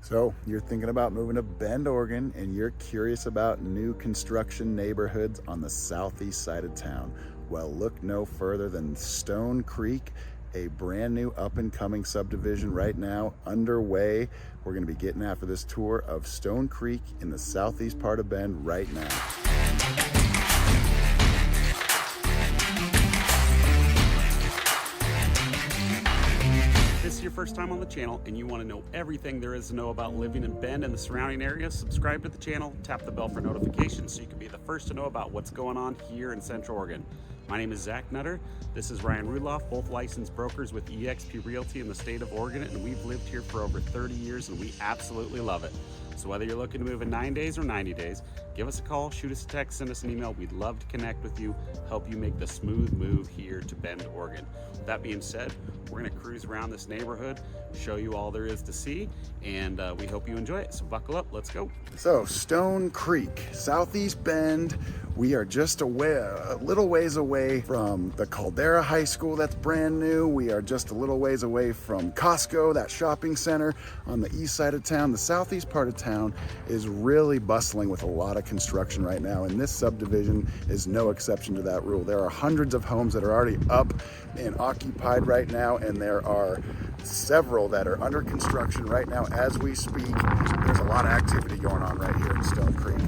So you're thinking about moving to Bend, Oregon, and you're curious about new construction neighborhoods on the southeast side of town. Well, look no further than Stone Creek, a brand new up and coming subdivision right now underway. We're going to be getting after this tour of Stone Creek in the southeast part of Bend right now. If this is your first time on the channel and you want to know everything there is to know about living in Bend and the surrounding area, subscribe to the channel, tap the bell for notifications so you can be the first to know about what's going on here in Central Oregon. My name is Zach Nutter. This is Ryan Rudloff, both licensed brokers with eXp Realty in the state of Oregon, and we've lived here for over 30 years and we absolutely love it. So whether you're looking to move in 9 days or 90 days, give us a call, shoot us a text, send us an email. We'd love to connect with you, help you make the smooth move here to Bend, Oregon. With that being said, we're gonna cruise around this neighborhood, show you all there is to see, and we hope you enjoy it. So buckle up, let's go. So Stone Creek, Southeast Bend. We are just a little ways away from the Caldera High School that's brand new. We are just a little ways away from Costco, that shopping center on the east side of town. The southeast part of town is really bustling with a lot of construction right now, and this subdivision is no exception to that rule. There are hundreds of homes that are already up and occupied right now, and there are several that are under construction right now as we speak. There's a lot of activity going on right here in Stone Creek.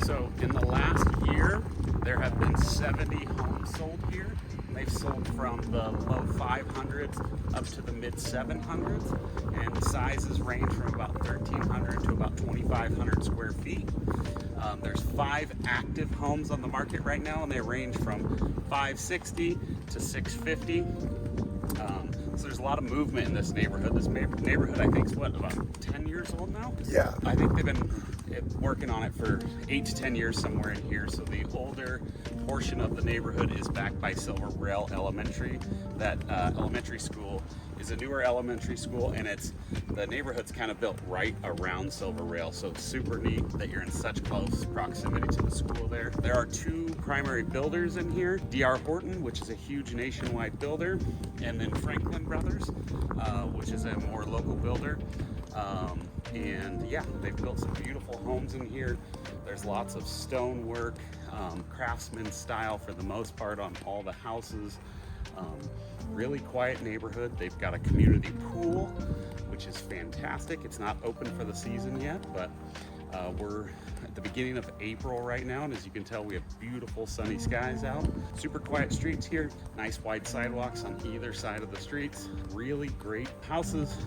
So in the last year, there have been 70 homes sold here. They've sold from the low 500s up to the mid 700s, and the sizes range from about 1,300 to about 2,500 square feet. There's 5 active homes on the market right now, and they range from 560 to 650. So there's a lot of movement in this neighborhood. This neighborhood, I think, is what, about 10 years old now? Yeah. I think they've been working on it for 8 to 10 years somewhere in here. So the older portion of the neighborhood is backed by Silver Rail Elementary. That elementary school is a newer elementary school, and the neighborhood's kind of built right around Silver Rail. So it's super neat that you're in such close proximity to the school there. There are 2 primary builders in here, D.R. Horton, which is a huge nationwide builder, and then Franklin Brothers, which is a more local builder. And yeah, they've built some beautiful homes in here. There's lots of stonework, craftsman style for the most part on all the houses. Really quiet neighborhood. They've got a community pool, which is fantastic. It's not open for the season yet, but we're at the beginning of April right now, and as you can tell, we have beautiful sunny skies out. Super quiet streets here, nice wide sidewalks on either side of the streets. Really great houses.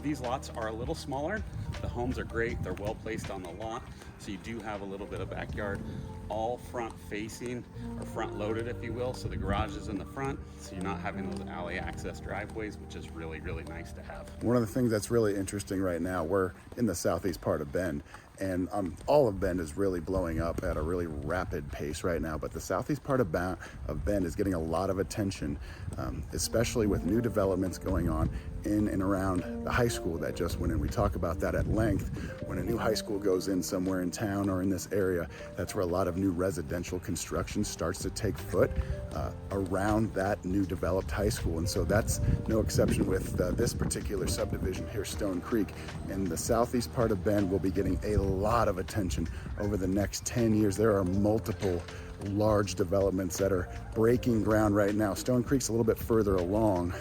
These lots are a little smaller. The homes are great. They're well placed on the lot, so you do have a little bit of backyard. All front facing, or front loaded if you will, so the garage is in the front, so you're not having those alley access driveways, which is really, really nice to have. One of the things that's really interesting right now, we're in the southeast part of Bend, and all of Bend is really blowing up at a really rapid pace right now, but the southeast part of Bend is getting a lot of attention, especially with new developments going on in and around the high school that just went in. We talk about that at length. When a new high school goes in somewhere in town or in this area, that's where a lot of new residential construction starts to take foot around that new developed high school. And so that's no exception with this particular subdivision here, Stone Creek. And the southeast part of Bend will be getting a lot of attention over the next 10 years. There are multiple large developments that are breaking ground right now. Stone Creek's a little bit further along,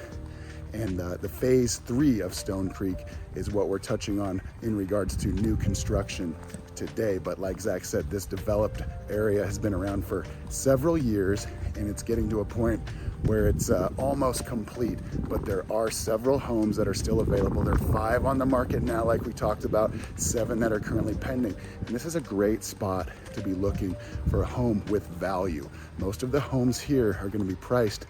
and the phase 3 of Stone Creek is what we're touching on in regards to new construction today. But like Zach said, this developed area has been around for several years, and it's getting to a point where it's almost complete, but there are several homes that are still available. There are 5 on the market now, like we talked about, 7 that are currently pending. And this is a great spot to be looking for a home with value. Most of the homes here are gonna be priced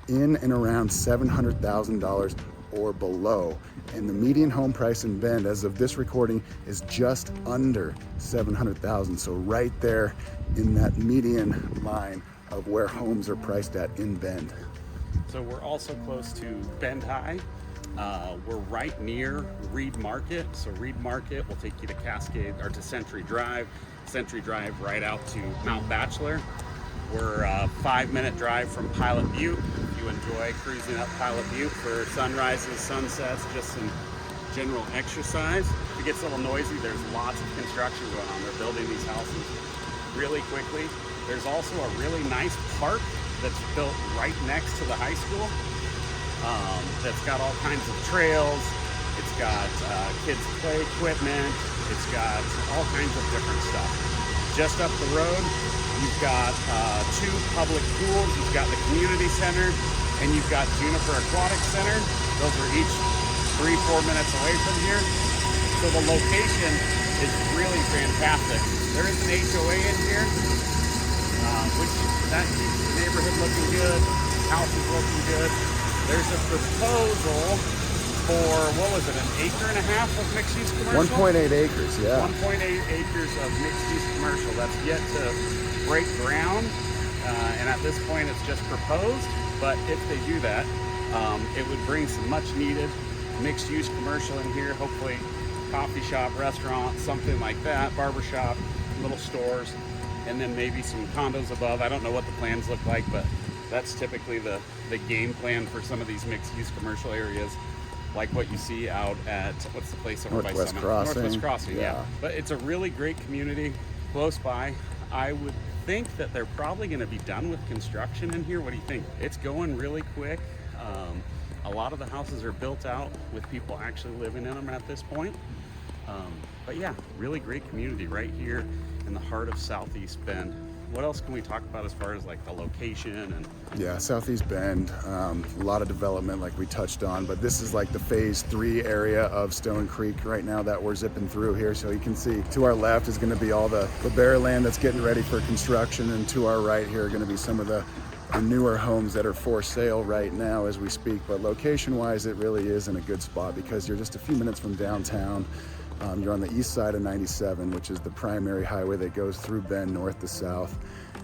in and around $700,000 or below. And the median home price in Bend, as of this recording, is just under $700,000. So right there in that median line of where homes are priced at in Bend. So we're also close to Bend High. We're right near Reed Market. So Reed Market will take you to Cascade or to Century Drive. Century Drive right out to Mount Bachelor. We're a 5-minute drive from Pilot Butte. If you enjoy cruising up Pilot Butte for sunrises, sunsets, just some general exercise. If it gets a little noisy, there's lots of construction going on. They're building these houses really quickly. There's also a really nice park that's built right next to the high school. That's got all kinds of trails. It's got kids play equipment. It's got all kinds of different stuff. Just up the road, you've got 2 public pools. You've got the community center, and you've got Juniper Aquatic Center. Those are each 3-4 minutes away from here. So the location is really fantastic. There is an HOA in here, which that keeps the neighborhood looking good, house is looking good. There's a proposal for, what was it, 1.5 acres of mixed-use commercial? 1.8 acres, yeah. 1.8 acres of mixed-use commercial. That's yet to break ground, and at this point it's just proposed, but if they do that, it would bring some much-needed mixed-use commercial in here, hopefully coffee shop, restaurant, something like that, barbershop, little stores, and then maybe some condos above. I don't know what the plans look like, but that's typically the game plan for some of these mixed-use commercial areas, like what you see out at, what's the place over by Summit? Northwest Crossing, yeah. But it's a really great community close by. I would think that they're probably going to be done with construction in here. What do you think? It's going really quick. A lot of the houses are built out with people actually living in them at this point. But yeah, really great community right here in the heart of Southeast Bend. What else can we talk about as far as like the location? And yeah, Southeast Bend, a lot of development like we touched on, but this is like the phase 3 area of Stone Creek right now that we're zipping through here. So you can see to our left is going to be all the bare land that's getting ready for construction, and to our right here are going to be some of the newer homes that are for sale right now as we speak. But location wise, it really is in a good spot because you're just a few minutes from downtown. You're on the east side of 97, which is the primary highway that goes through Bend north to south,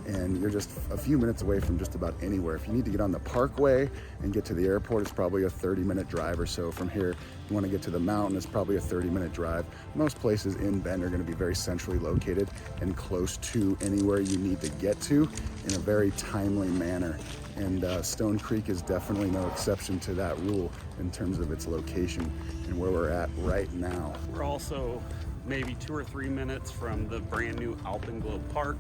and you're just a few minutes away from just about anywhere. If you need to get on the Parkway and get to the airport, it's probably a 30-minute drive or so from here. If you want to get to the mountain, it's probably a 30-minute drive. Most places in Bend are going to be very centrally located and close to anywhere you need to get to in a very timely manner. And Stone Creek is definitely no exception to that rule in terms of its location and where we're at right now. we're also maybe 2 or 3 minutes from the brand new Alpenglow Park,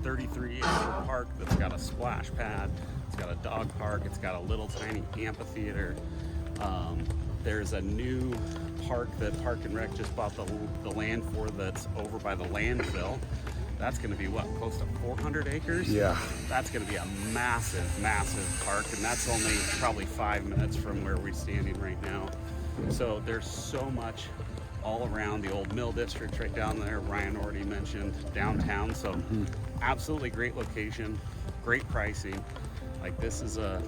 33-acre park that's got a splash pad, it's got a dog park, it's got a little tiny amphitheater. There's a new park that Park and Rec just bought the land for that's over by the landfill. That's going to be what, close to 400 acres? Yeah. That's going to be a massive, massive park, and that's only probably 5 minutes from where we're standing right now. So there's so much all around the old mill district right down there. Ryan already mentioned downtown, so absolutely great location, great pricing. Like this is a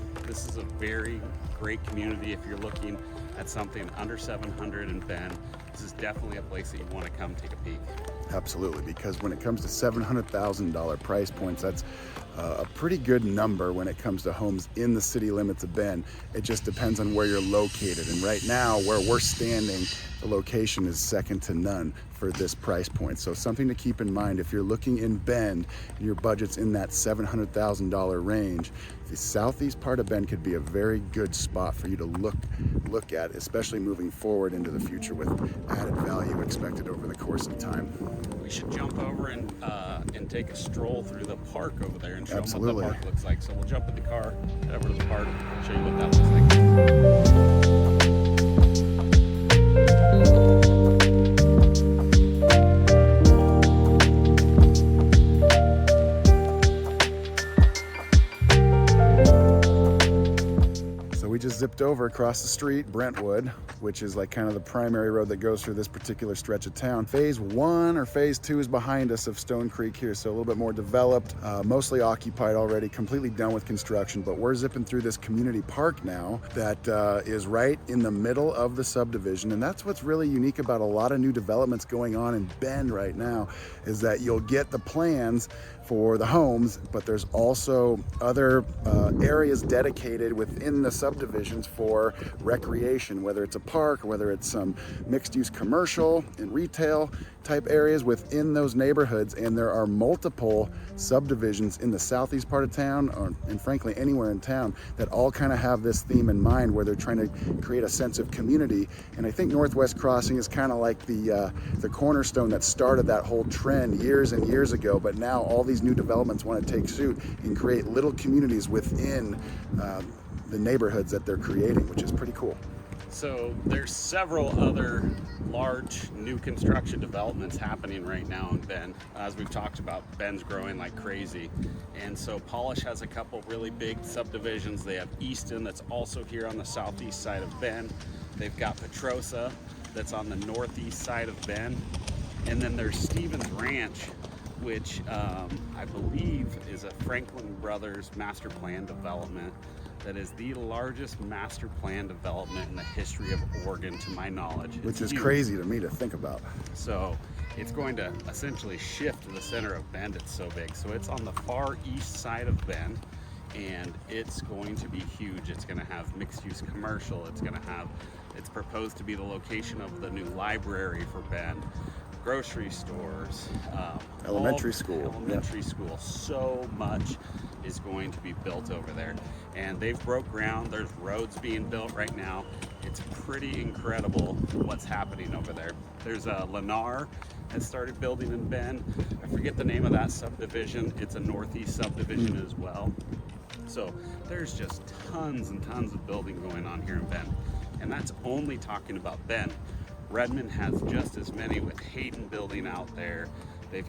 very great community if you're looking at something under 700 in Bend. This is definitely a place that you want to come take a peek. Absolutely, because when it comes to $700,000 price points, that's a pretty good number when it comes to homes in the city limits of Bend. It just depends on where you're located. And right now, where we're standing, the location is second to none for this price point. So something to keep in mind if you're looking in Bend and your budget's in that $700,000 range, the southeast part of Bend could be a very good spot for you to look at, especially moving forward into the future with added value expected over the course of time. We should jump over and take a stroll through the park over there and show them what Absolutely. the park looks like. So we'll jump in the car, head over to the park, show you what that looks like. We just zipped over across the street, Brentwood, which is like kind of the primary road that goes through this particular stretch of town. Phase 1 or phase 2 is behind us of Stone Creek here, so a little bit more developed, mostly occupied already, completely done with construction, but we're zipping through this community park now that is right in the middle of the subdivision. And that's what's really unique about a lot of new developments going on in Bend right now, is that you'll get the plans for the homes, but there's also other areas dedicated within the subdivisions for recreation, whether it's a park, whether it's some mixed-use commercial and retail. type areas within those neighborhoods, and there are multiple subdivisions in the southeast part of town, and frankly anywhere in town, that all kind of have this theme in mind, where they're trying to create a sense of community. And I think Northwest Crossing is kind of like the cornerstone that started that whole trend years and years ago, but now all these new developments want to take suit and create little communities within the neighborhoods that they're creating, which is pretty cool. So there's several other large new construction developments happening right now in Bend. As we've talked about, Bend's growing like crazy. And so Polish has a couple really big subdivisions. They have Easton, that's also here on the southeast side of Bend. They've got Petrosa, that's on the northeast side of Bend. And then there's Stevens Ranch, which I believe is a Franklin Brothers master plan development. That is the largest master plan development in the history of Oregon, to my knowledge. Which is huge. Crazy to me to think about. So it's going to essentially shift the center of Bend. It's so big. So it's on the far east side of Bend, and it's going to be huge. It's going to have mixed-use commercial. It's proposed to be the location of the new library for Bend, grocery stores, elementary school. So much is going to be built over there, and they've broke ground. There's roads being built right now. It's pretty incredible what's happening over there. There's a Lennar has started building in Bend. I forget the name of that subdivision. It's a northeast subdivision as well. So there's just tons and tons of building going on here in Bend, and that's only talking about Bend. Redmond has just as many, with Hayden building out there.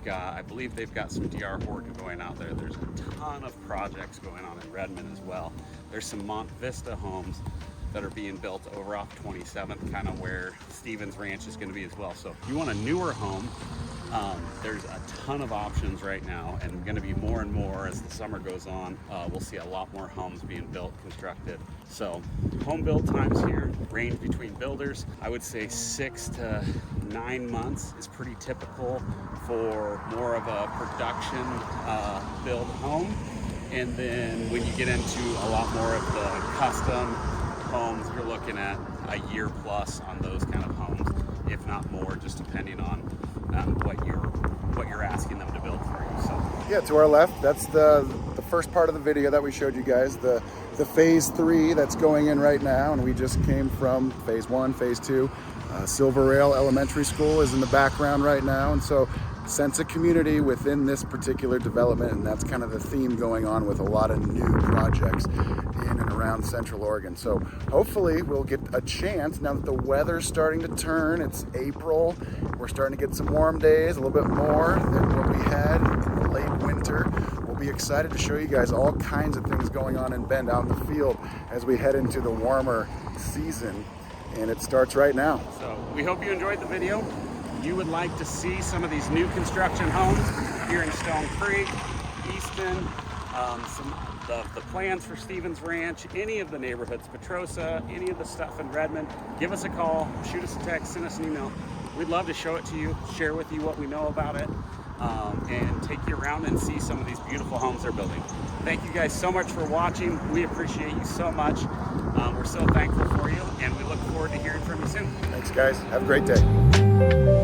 I believe they've got some D.R. Horton going out there. There's a ton of projects going on in Redmond as well. There's some Mont Vista homes that are being built over off 27th, kind of where Stevens Ranch is going to be as well. So if you want a newer home, there's a ton of options right now, and going to be more and more as the summer goes on. We'll see a lot more homes being built, constructed. So home build times here range between builders. I would say 6 to 9 months is pretty typical for more of a production build home. And then when you get into a lot more of the custom homes, you're looking at a year plus on those kind of homes, if not more, just depending on what you're asking them to build for you. So yeah, to our left, that's the first part of the video that we showed you guys, the phase 3 that's going in right now, and we just came from phase 1, phase 2. Silver Rail Elementary School is in the background right now, and so sense of community within this particular development, and that's kind of the theme going on with a lot of new projects in and around Central Oregon. So hopefully we'll get a chance, now that the weather's starting to turn, it's April, we're starting to get some warm days, a little bit more than what we had in the late winter. We'll be excited to show you guys all kinds of things going on in Bend out in the field as we head into the warmer season, and it starts right now. So we hope you enjoyed the video. You would like to see some of these new construction homes here in Stone Creek, Easton, the plans for Stevens Ranch, any of the neighborhoods, Petrosa, any of the stuff in Redmond, give us a call, shoot us a text, send us an email. We'd love to show it to you, share with you what we know about it, and take you around and see some of these beautiful homes they're building. Thank you guys so much for watching. We appreciate you so much. We're so thankful for you, and we look forward to hearing from you soon. Thanks, guys. Have a great day.